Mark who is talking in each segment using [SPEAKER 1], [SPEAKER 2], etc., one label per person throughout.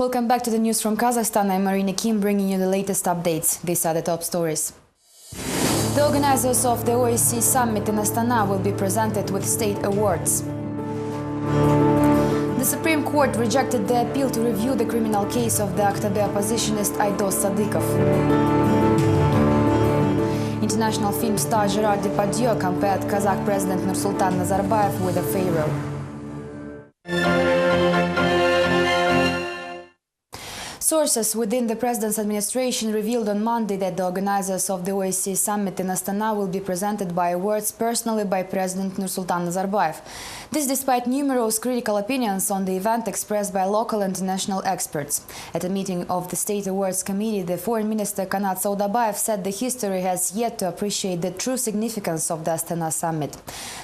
[SPEAKER 1] Welcome back to the news from Kazakhstan. I'm Marina Kim, bringing you the latest updates. These are the top stories. The organizers of the OSCE summit in Astana will be presented with state awards. The Supreme Court rejected the appeal to review the criminal case of the Aktabe oppositionist Aydos Sadykhov. International film star Gérard Depardieu compared Kazakh President Nursultan Nazarbayev with a pharaoh. Sources within the president's administration revealed on Monday that the organizers of the OSCE summit in Astana will be presented by awards personally by President Nursultan Nazarbayev. This despite numerous critical opinions on the event expressed by local and international experts. At a meeting of the State Awards Committee, the Foreign Minister Kanat Saudabayev said the history has yet to appreciate the true significance of the Astana summit.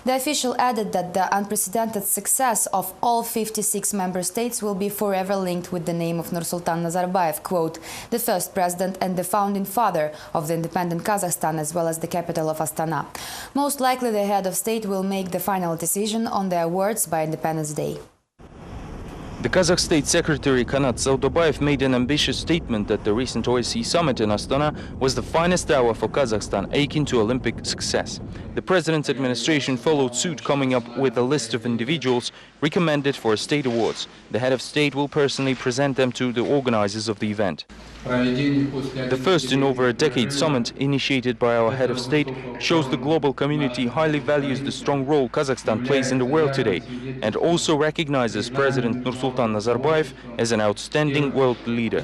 [SPEAKER 1] The official added that the unprecedented success of all 56 member states will be forever linked with the name of Nursultan Nazarbayev, quote, the first president and the founding father of the independent Kazakhstan, as well as the capital of Astana. Most likely the head of state will make the final decision on the awards by Independence Day.
[SPEAKER 2] The Kazakh State Secretary Kanat Saudabayev made an ambitious statement that the recent OSCE summit in Astana was the finest hour for Kazakhstan, akin to Olympic success. The president's administration followed suit, coming up with a list of individuals recommended for state awards. The head of state will personally present them to the organizers of the event. The first in over a decade summit, initiated by our head of state, shows the global community highly values the strong role Kazakhstan plays in the world today, and also recognizes President Nursultan Nazarbayev as an outstanding world leader.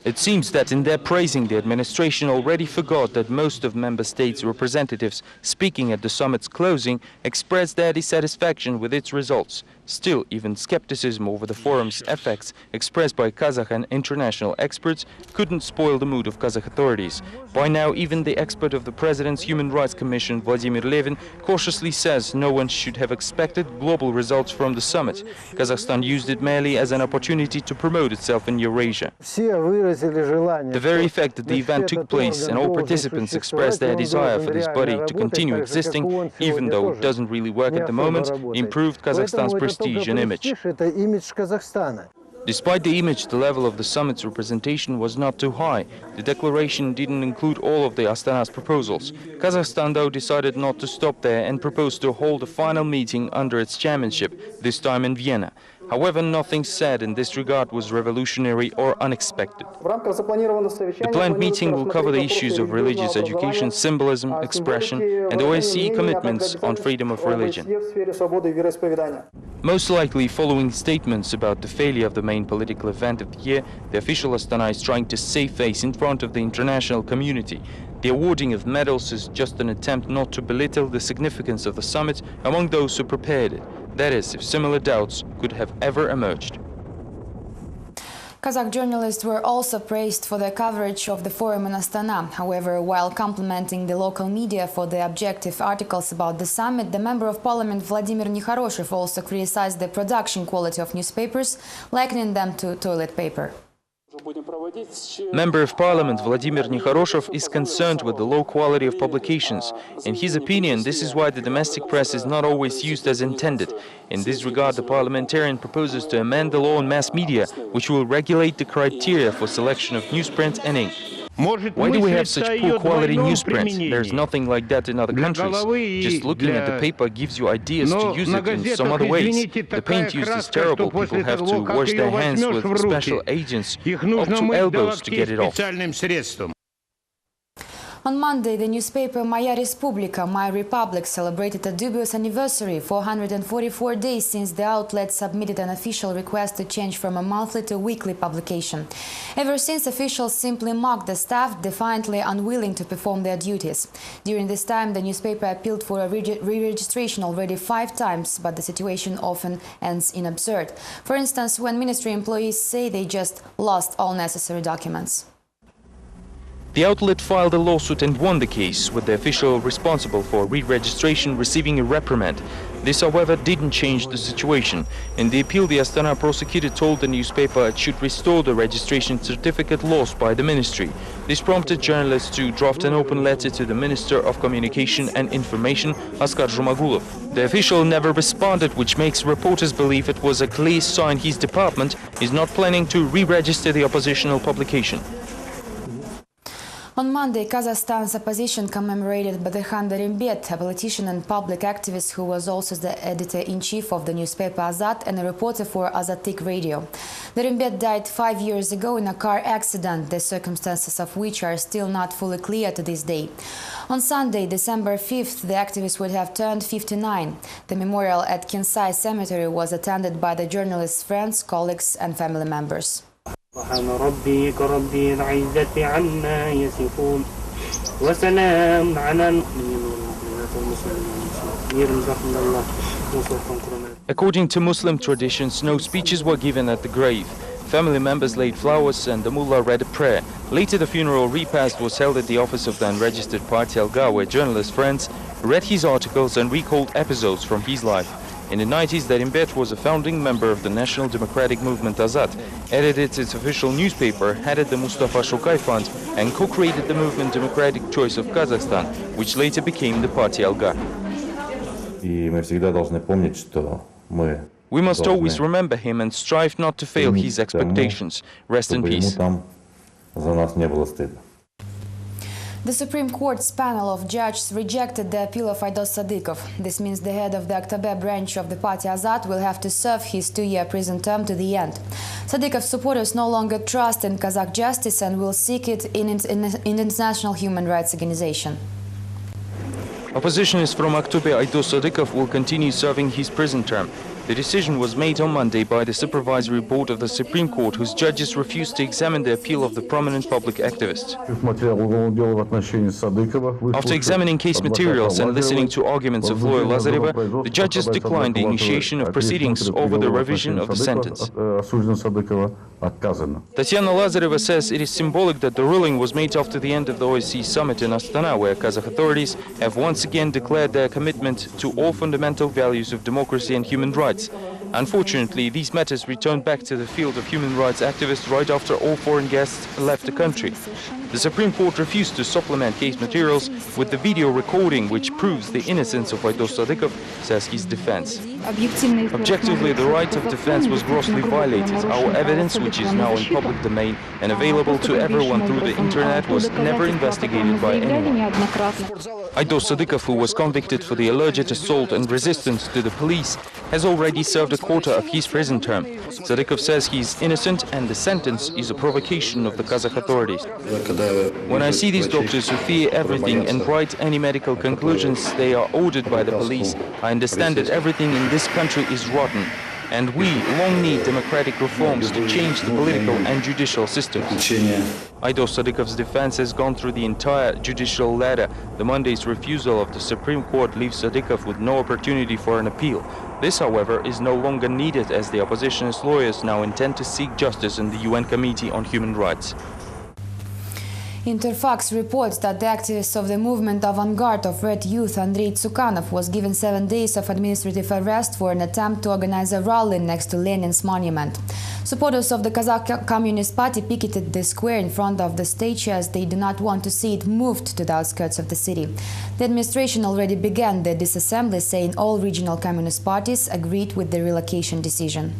[SPEAKER 2] It seems that in their praising, the administration already forgot that most of member states' representatives speaking at the summit's closing expressed their dissatisfaction with its results. Still, even skepticism over the forum's effects expressed by Kazakh and international experts couldn't spoil the mood of Kazakh authorities. By now, even the expert of the President's Human Rights Commission, Vladimir Levin, cautiously says no one should have expected global results from the summit. Kazakhstan used it merely as an opportunity to promote itself in Eurasia. The very fact that the event took place and all participants expressed their desire for this body to continue existing, even though it doesn't really work at the moment, improved Kazakhstan's prestige and image. Despite the image, the level of the summit's representation was not too high. The declaration didn't include all of the Astana's proposals. Kazakhstan, though, decided not to stop there and proposed to hold a final meeting under its chairmanship, this time in Vienna. However, nothing said in this regard was revolutionary or unexpected. The planned meeting will cover the issues of religious education, symbolism, expression, and OSCE commitments on freedom of religion. Most likely, following statements about the failure of the main political event of the year, the official Astana is trying to save face in front of the international community. The awarding of medals is just an attempt not to belittle the significance of the summit among those who prepared it. That is, if similar doubts could have ever emerged.
[SPEAKER 1] Kazakh journalists were also praised for their coverage of the forum in Astana. However, while complimenting the local media for their objective articles about the summit, the Member of Parliament Vladimir Nekharoshev also criticized the production quality of newspapers, likening them to toilet paper.
[SPEAKER 2] Member of Parliament Vladimir Nekharoshev is concerned with the low quality of publications. In his opinion, this is why the domestic press is not always used as intended. In this regard, the parliamentarian proposes to amend the law on mass media, which will regulate the criteria for selection of newsprint and ink. Why do we have such poor quality newsprint? There's nothing like that in other countries. Just looking at the paper gives you ideas to use it in some other ways. The paint used is terrible. People have to wash their hands with special agents up to elbows to get it off.
[SPEAKER 1] On Monday, the newspaper Moya Respublika, My Republic, celebrated a dubious anniversary, 444 days since the outlet submitted an official request to change from a monthly to weekly publication. Ever since, officials simply mocked the staff, defiantly unwilling to perform their duties. During this time, the newspaper appealed for a re-registration already 5 times, but the situation often ends in absurd. For instance, when ministry employees say they just lost all necessary documents.
[SPEAKER 2] The outlet filed a lawsuit and won the case, with the official responsible for re-registration receiving a reprimand. This, however, didn't change the situation. In the appeal, the Astana prosecutor told the newspaper it should restore the registration certificate lost by the ministry. This prompted journalists to draft an open letter to the Minister of Communication and Information, Askar Zhumagulov. The official never responded, which makes reporters believe it was a clear sign his department is not planning to re-register the oppositional publication.
[SPEAKER 1] On Monday, Kazakhstan's opposition commemorated Batyhan Darimbet, a politician and public activist who was also the editor-in-chief of the newspaper Azat and a reporter for Azatik Radio. Darimbet died 5 years ago in a car accident, the circumstances of which are still not fully clear to this day. On Sunday, December 5th, the activist would have turned 59. The memorial at Kinsai Cemetery was attended by the journalist's friends, colleagues and family members.
[SPEAKER 3] سبحان ربي كربي العزة عما يصفون وسلام على المؤمنين والمسلمين.
[SPEAKER 2] According to Muslim traditions, no speeches were given at the grave. Family members laid flowers and the mullah read a prayer. Later, the funeral repast was held at the office of the unregistered party Alga, where journalist friends read his articles and recalled episodes from his life. In the 90s, Darimbet was a founding member of the National Democratic Movement Azat, edited its official newspaper, headed the Mustafa Shokai Fund, and co-created the movement Democratic Choice of Kazakhstan, which later became the party Alga. We must always remember him and strive not to fail his expectations. Rest in peace. The Supreme Court's panel of judges rejected the appeal of Aidos Sadikov. This means the head of the Aktabe branch of the party Azat will have to serve his 2-year prison term to the end. Sadikov's supporters no longer trust in Kazakh justice and will seek it in international human rights organization. Oppositionist from Aktobe Aidos Sadikov will continue serving his prison term. The decision was made on Monday by the Supervisory Board of the Supreme Court, whose judges refused to examine the appeal of the prominent public activist. After examining case materials and listening to arguments of lawyer Lazareva, the judges declined the initiation of proceedings over the revision of the sentence. Tatiana Lazareva says it is symbolic that the ruling was made after the end of the OSCE summit in Astana, where Kazakh authorities have once again declared their commitment to all fundamental values of democracy and human rights. Unfortunately, these matters returned back to the field of human rights activists right after all foreign guests left the country. The Supreme Court refused to supplement case materials with the video recording which proves the innocence of Aidos Sadikov, says his defense. Objectively, the right of defense was grossly violated. Our evidence, which is now in public domain and available to everyone through the internet, was never investigated by anyone. Aidos Sadikov, who was convicted for the alleged assault and resistance to the police, has already served a quarter of his prison term. Sadikov says he is innocent and the sentence is a provocation of the Kazakh authorities. When I see these doctors who fear everything and write any medical conclusions they are ordered by the police, I understand that everything in this country is rotten. And we long need democratic reforms to change the political and judicial systems. Aidos Sadikov's defense has gone through the entire judicial ladder. The Monday's refusal of the Supreme Court leaves Sadikov with no opportunity for an appeal. This, however, is no longer needed as the opposition's lawyers now intend to seek justice in the UN Committee on Human Rights.
[SPEAKER 1] Interfax reports that the activist of the movement Avant-Garde of Red Youth, Andrei Tsukanov, was given 7 days of administrative arrest for an attempt to organize a rally next to Lenin's monument. Supporters of the Kazakh Communist Party picketed the square in front of the statue as they do not want to see it moved to the outskirts of the city. The administration already began the disassembly, saying all regional communist parties agreed with the relocation decision.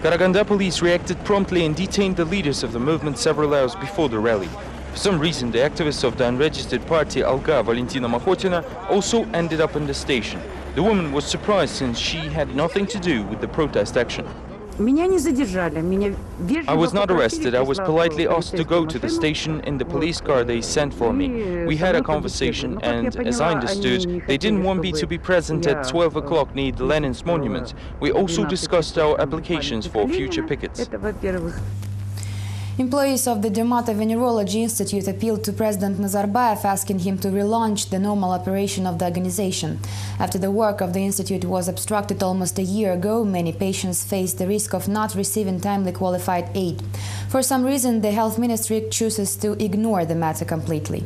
[SPEAKER 2] Karaganda police reacted promptly and detained the leaders of the movement several hours before the rally. For some reason, the activists of the unregistered party Alga, Valentina Makhotina, also ended up in the station. The woman was surprised since she had nothing to do with the protest action. I was not arrested. I was politely asked to go to the station in the police car they sent for me. We had a conversation and, as I understood, they didn't want me to be present at 12 o'clock near the Lenin's monument. We also discussed our applications for future pickets.
[SPEAKER 1] Employees of the Dermatovenerology Institute appealed to President Nazarbayev, asking him to relaunch the normal operation of the organization. After the work of the institute was obstructed almost a year ago, many patients face the risk of not receiving timely qualified aid. For some reason, the health ministry chooses to ignore the matter completely.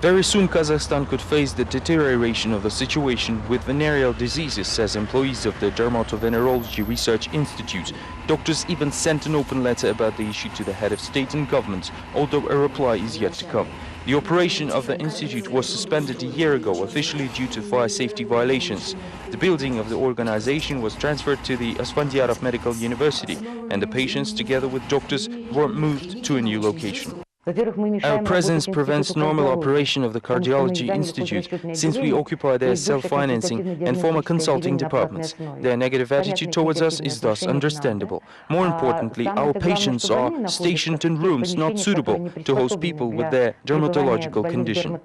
[SPEAKER 2] Very soon Kazakhstan could face the deterioration of the situation with venereal diseases, says employees of the Dermatovenerology Research Institute. Doctors even sent an open letter about the issue to the head of state and government, although a reply is yet to come. The operation of the institute was suspended a year ago, officially due to fire safety violations. The building of the organization was transferred to the Asfandiarov Medical University, and the patients, together with doctors, were moved to a new location. Our presence prevents normal operation of the Cardiology Institute, since we occupy their self-financing and former consulting departments. Their negative attitude towards us is thus understandable. More importantly, our patients are stationed in rooms not suitable to host people with their dermatological condition.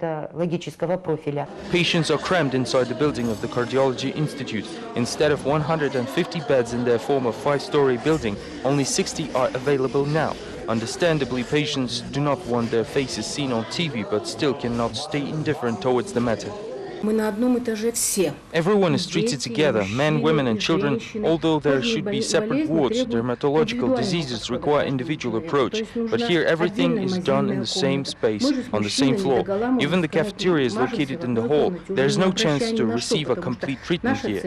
[SPEAKER 2] Patients are crammed inside the building of the Cardiology Institute. Instead of 150 beds in their former 5-story building, only 60 are available now. Understandably, patients do not want their faces seen on TV, but still cannot stay indifferent towards the matter. Everyone is treated together, men, women and children. Although there should be separate wards, dermatological diseases require individual approach. But here everything is done in the same space, on the same floor. Even the cafeteria is located in the hall. There is no chance to receive a complete treatment here.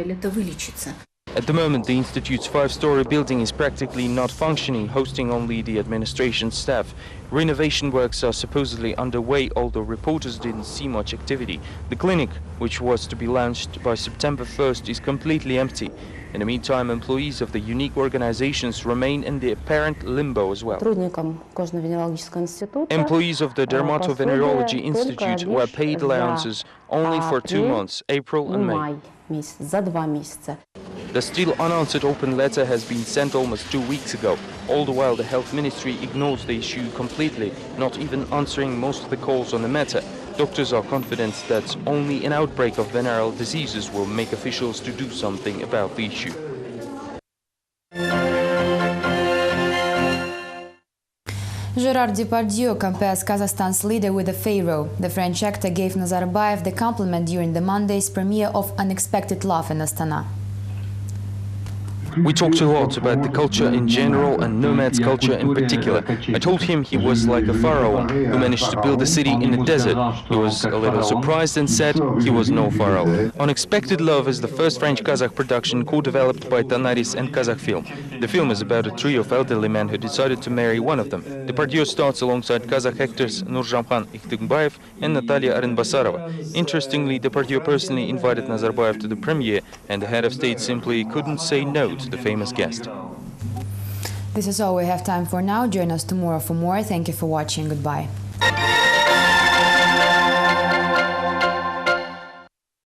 [SPEAKER 2] At the moment, the Institute's 5-story building is practically not functioning, hosting only the administration staff. Renovation works are supposedly underway, although reporters didn't see much activity. The clinic, which was to be launched by September 1st, is completely empty. In the meantime, employees of the unique organizations remain in the apparent limbo as well. Employees of the Dermatovenerology Institute were paid allowances only for 2 months, April and May. The still unanswered open letter has been sent almost 2 weeks ago. All the while, the Health Ministry ignores the issue completely, not even answering most of the calls on the matter. Doctors are confident that only an outbreak of venereal diseases will make officials to do something about the issue.
[SPEAKER 1] Gérard Depardieu compares Kazakhstan's leader with a pharaoh. The French actor gave Nazarbayev the compliment during the Monday's premiere of Unexpected Love in Astana.
[SPEAKER 2] We talked a lot about the culture in general and nomads' culture in particular. I told him he was like a pharaoh who managed to build a city in the desert. He was a little surprised and said he was no pharaoh. Unexpected Love is the first French-Kazakh production co-developed by Tanaris and Kazakhfilm. The film is about a trio of elderly men who decided to marry one of them. Depardieu starts alongside Kazakh actors Nurjamkhan Ikhtyungbayev and Natalia Arenbasarova. Interestingly, Depardieu personally invited Nazarbayev to the premiere, and the head of state simply couldn't say no to the famous guest.
[SPEAKER 1] This is all we have time for now. Join us tomorrow for more. Thank you for watching. Goodbye.